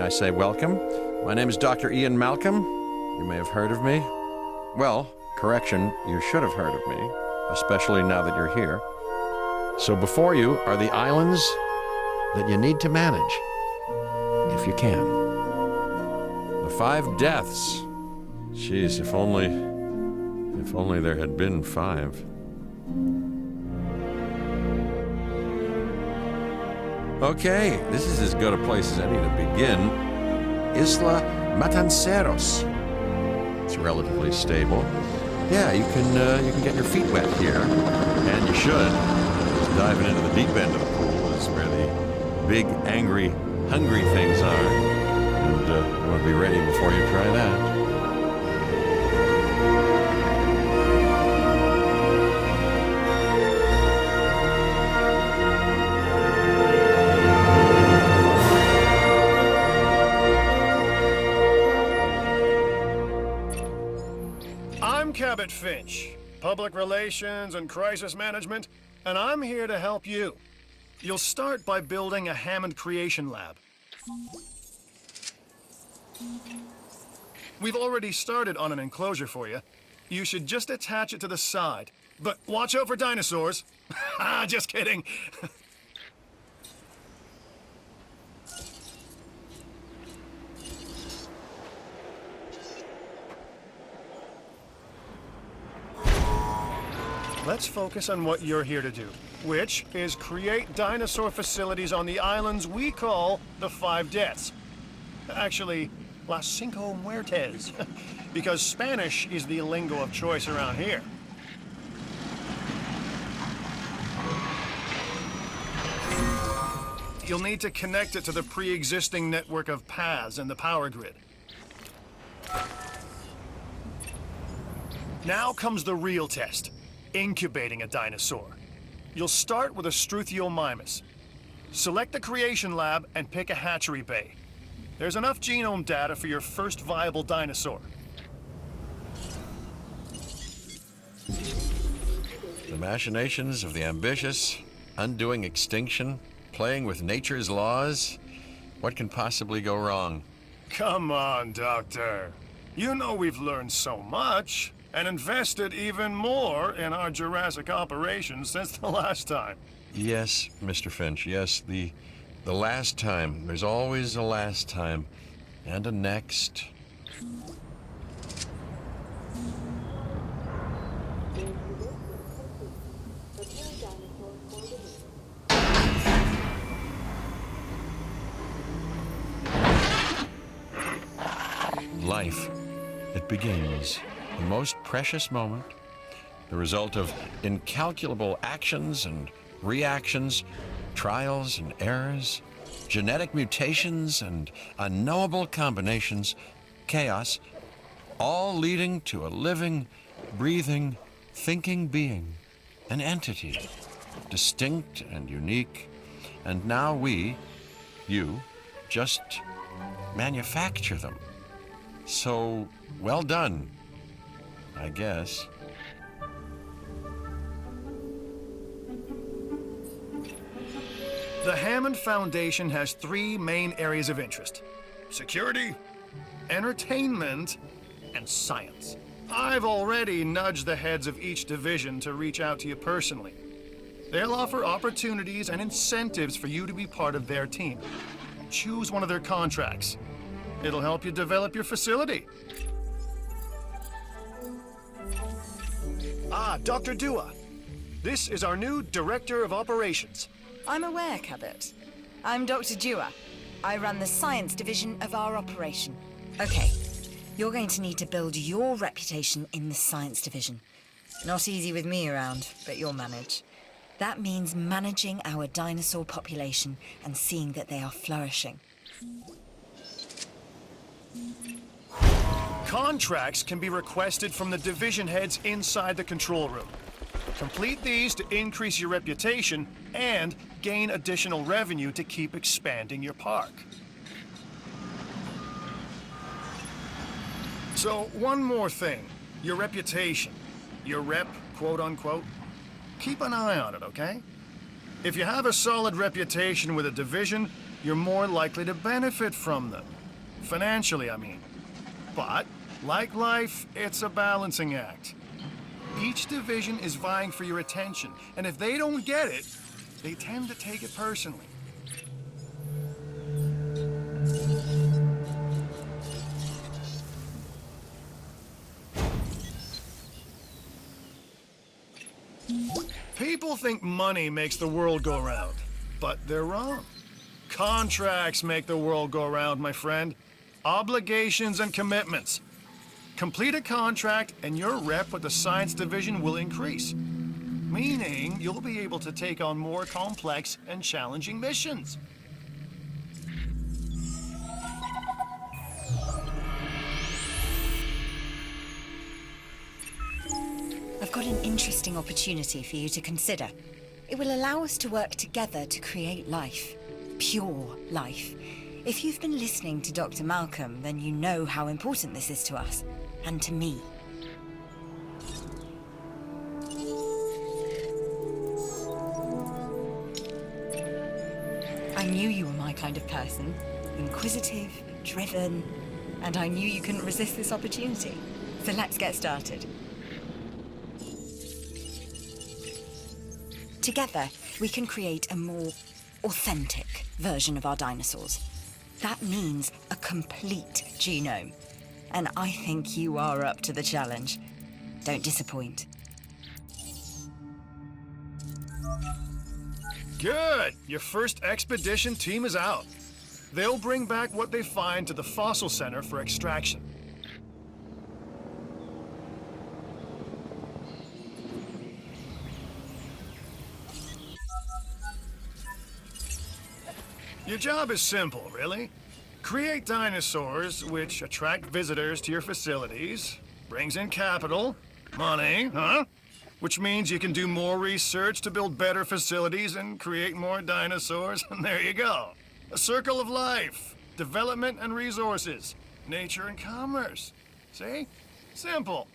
I say welcome. My name is Dr. Ian Malcolm. You may have heard of me. Well, correction, you should have heard of me, especially now that you're here. So before you are the islands that you need to manage, if you can. The 5 deaths. Jeez, if only there had been 5. Okay, this is as good a place as any to begin. Isla Matanceros. It's relatively stable. Yeah, you can get your feet wet here, and you should. Just diving into the deep end of the pool is where the big, angry, hungry things are. And you want to be ready before you try that. I'm Cabot Finch, Public Relations and Crisis Management, and I'm here to help you. You'll start by building a Hammond Creation Lab. We've already started on an enclosure for you. You should just attach it to the side. But watch out for dinosaurs. Just kidding. Let's focus on what you're here to do, which is create dinosaur facilities on the islands we call the 5 Deaths. Actually, Las Cinco Muertes, because Spanish is the lingo of choice around here. You'll need to connect it to the pre-existing network of paths and the power grid. Now comes the real test. Incubating a dinosaur. You'll start with a Struthiomimus. Select the creation lab and pick a hatchery bay. There's enough genome data for your first viable dinosaur. The machinations of the ambitious, undoing extinction, playing with nature's laws. What can possibly go wrong? Come on, Doctor. You know we've learned so much. And invested even more in our Jurassic operations since the last time. Yes, Mr. Finch, yes, the last time. There's always a last time. And a next. Life. It begins. The most precious moment, the result of incalculable actions and reactions, trials and errors, genetic mutations and unknowable combinations, chaos, all leading to a living, breathing, thinking being, an entity, distinct and unique. And now we, you, just manufacture them. So, well done. I guess. The Hammond Foundation has 3 main areas of interest: security, entertainment, and science. I've already nudged the heads of each division to reach out to you personally. They'll offer opportunities and incentives for you to be part of their team. Choose one of their contracts. It'll help you develop your facility. Dr. Dua. This is our new Director of Operations. I'm aware, Cabot. I'm Dr. Dua. I run the science division of our operation. Okay, you're going to need to build your reputation in the science division. Not easy with me around, but you'll manage. That means managing our dinosaur population and seeing that they are flourishing. Contracts can be requested from the division heads inside the control room. Complete these to increase your reputation and gain additional revenue to keep expanding your park. So, one more thing. Your reputation. Your rep, quote unquote. Keep an eye on it, okay? If you have a solid reputation with a division, you're more likely to benefit from them. Financially, I mean. But, like life, it's a balancing act. Each division is vying for your attention, and if they don't get it, they tend to take it personally. People think money makes the world go round, but they're wrong. Contracts make the world go round, my friend. Obligations and commitments. Complete a contract and your rep with the science division will increase, meaning you'll be able to take on more complex and challenging missions. I've got an interesting opportunity for you to consider. It will allow us to work together to create life. Pure life. If you've been listening to Dr. Malcolm, then you know how important this is to us, and to me. I knew you were my kind of person. Inquisitive, driven, and I knew you couldn't resist this opportunity. So let's get started. Together, we can create a more authentic version of our dinosaurs. That means a complete genome. And I think you are up to the challenge. Don't disappoint. Good! Your first expedition team is out. They'll bring back what they find to the fossil center for extraction. Your job is simple, really. Create dinosaurs which attract visitors to your facilities, brings in capital, money, huh? Which means you can do more research to build better facilities and create more dinosaurs, and there you go. A circle of life, development and resources, nature and commerce. See? Simple.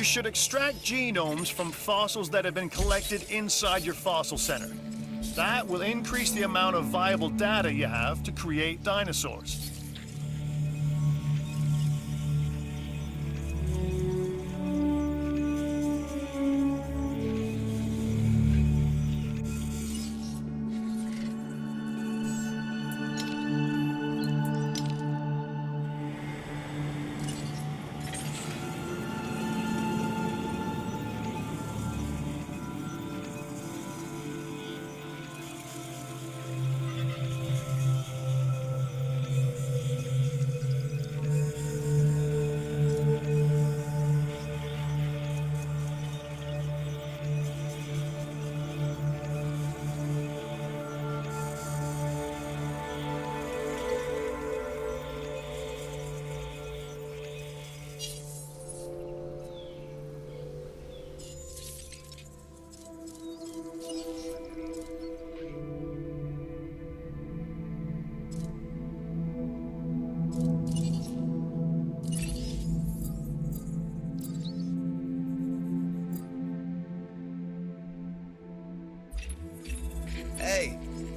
You should extract genomes from fossils that have been collected inside your fossil center. That will increase the amount of viable data you have to create dinosaurs.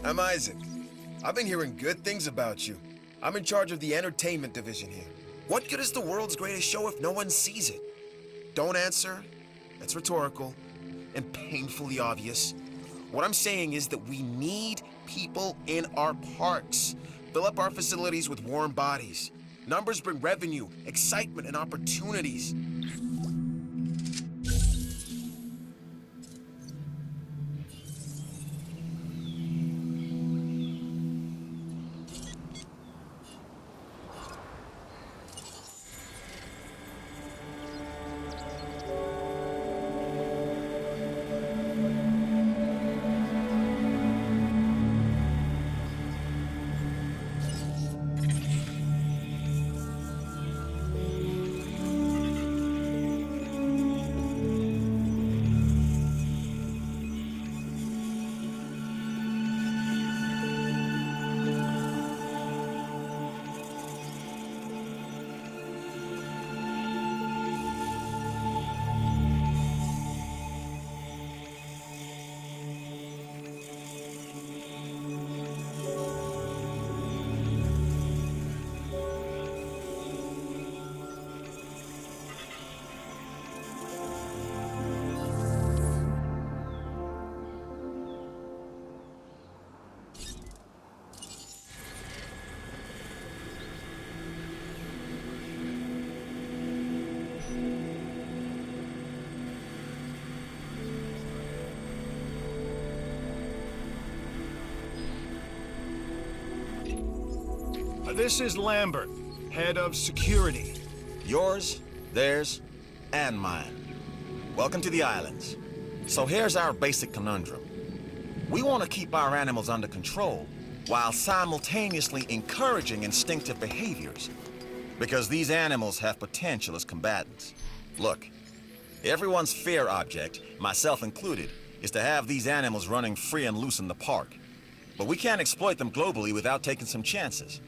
I'm Isaac. I've been hearing good things about you. I'm in charge of the entertainment division here. What good is the world's greatest show if no one sees it? Don't answer. That's rhetorical and painfully obvious. What I'm saying is that we need people in our parks. Fill up our facilities with warm bodies. Numbers bring revenue, excitement, and opportunities. This is Lambert, head of security. Yours, theirs, and mine. Welcome to the islands. So here's our basic conundrum. We want to keep our animals under control while simultaneously encouraging instinctive behaviors, because these animals have potential as combatants. Look, everyone's fear object, myself included, is to have these animals running free and loose in the park. But we can't exploit them globally without taking some chances.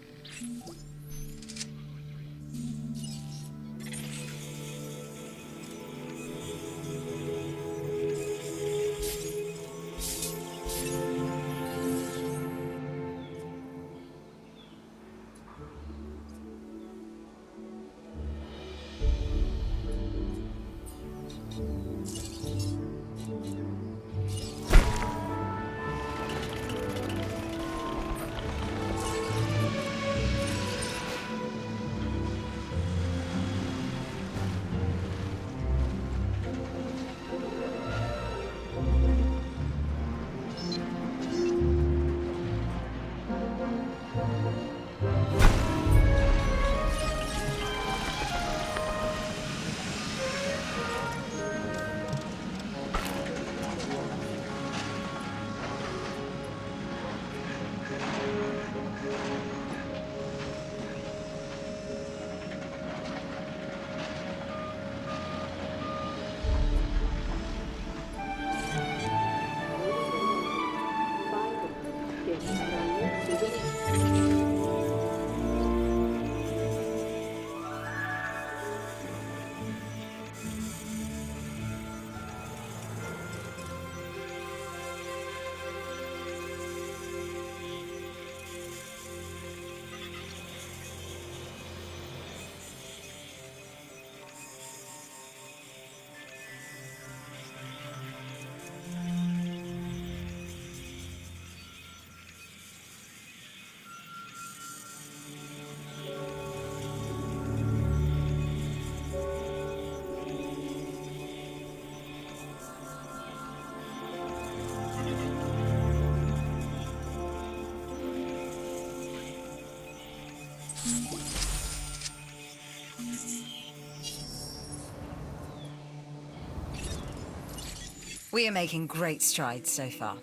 We are making great strides so far.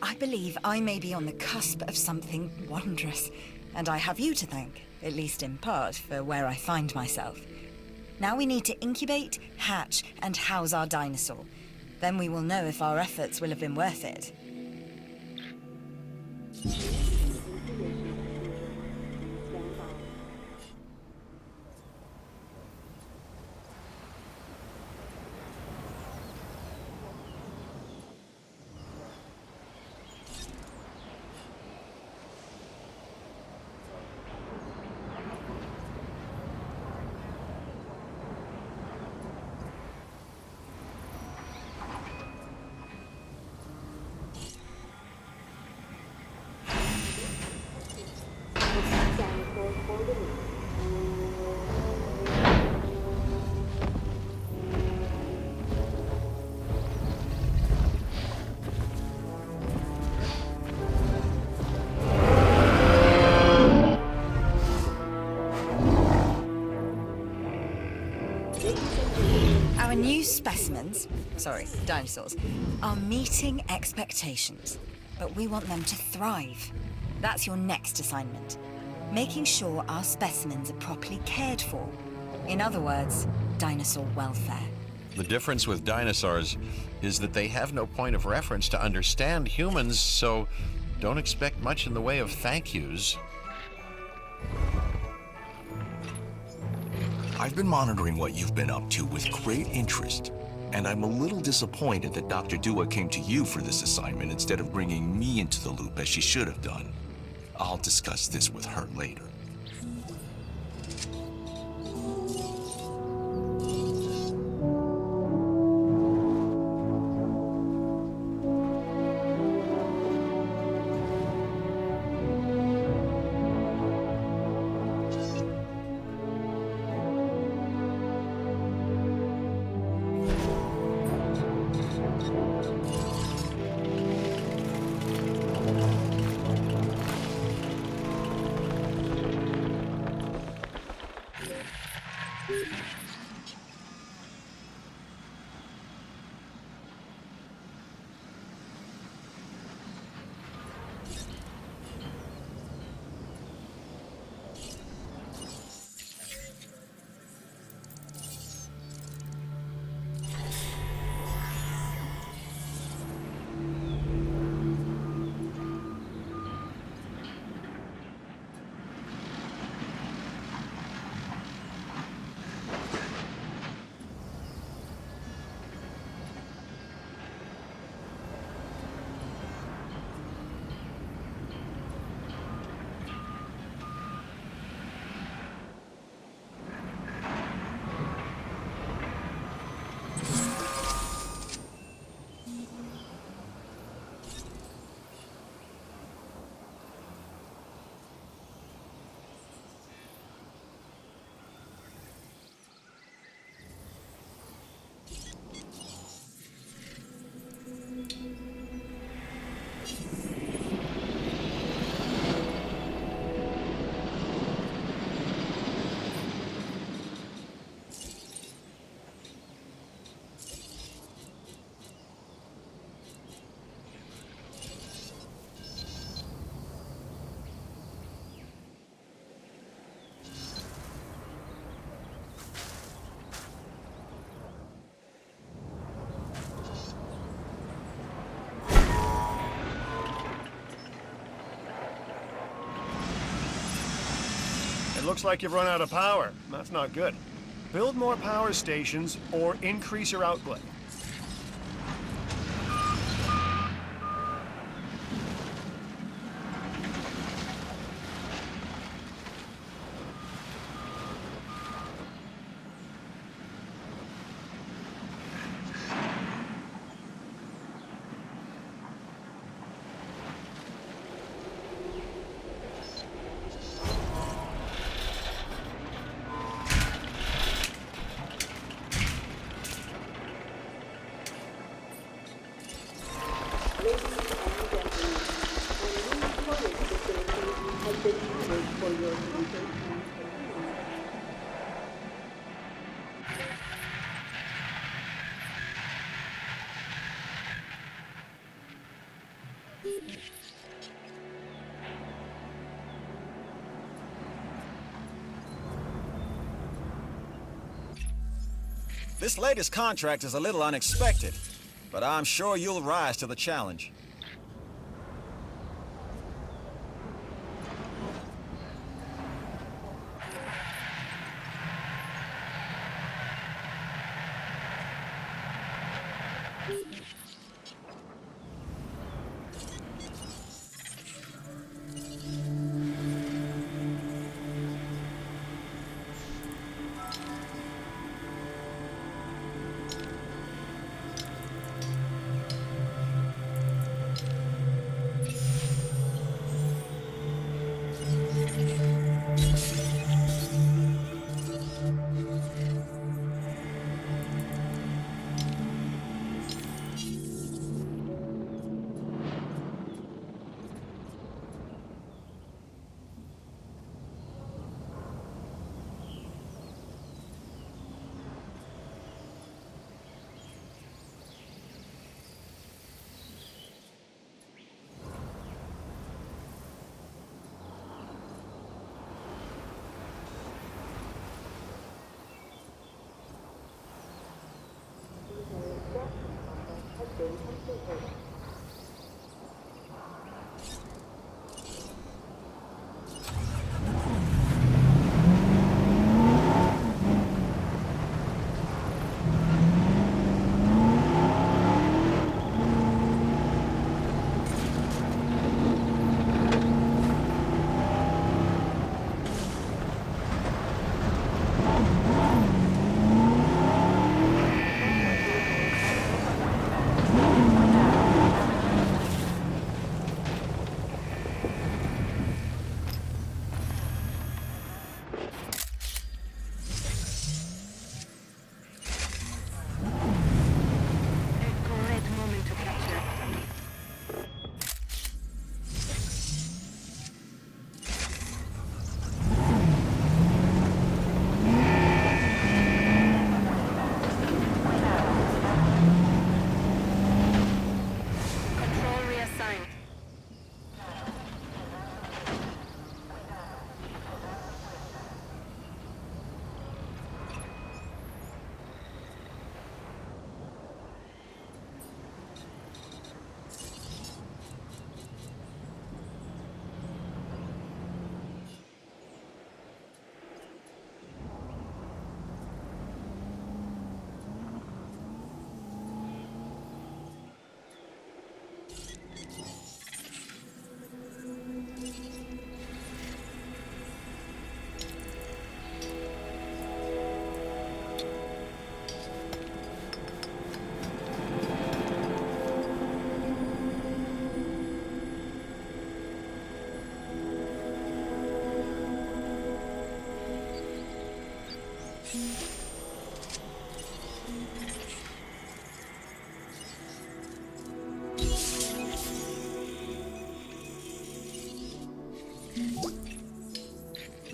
I believe I may be on the cusp of something wondrous, and I have you to thank, at least in part, for where I find myself. Now we need to incubate, hatch, and house our dinosaur. Then we will know if our efforts will have been worth it. Our new specimens, sorry, dinosaurs, are meeting expectations, but we want them to thrive. That's your next assignment. Making sure our specimens are properly cared for. In other words, dinosaur welfare. The difference with dinosaurs is that they have no point of reference to understand humans, so don't expect much in the way of thank yous. I've been monitoring what you've been up to with great interest, and I'm a little disappointed that Dr. Dua came to you for this assignment instead of bringing me into the loop as she should have done. I'll discuss this with her later. It looks like you've run out of power. That's not good. Build more power stations or increase your output. This latest contract is a little unexpected, but I'm sure you'll rise to the challenge.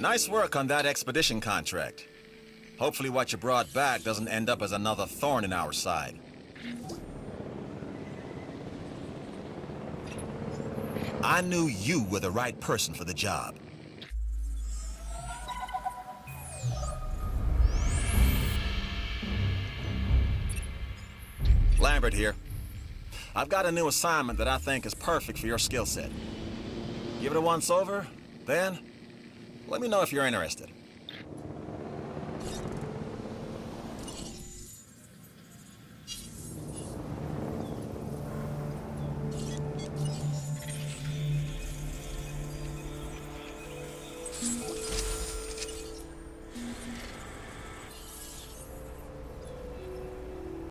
Nice work on that expedition contract. Hopefully what you brought back doesn't end up as another thorn in our side. I knew you were the right person for the job. Lambert here. I've got a new assignment that I think is perfect for your skill set. Give it a once over, then let me know if you're interested.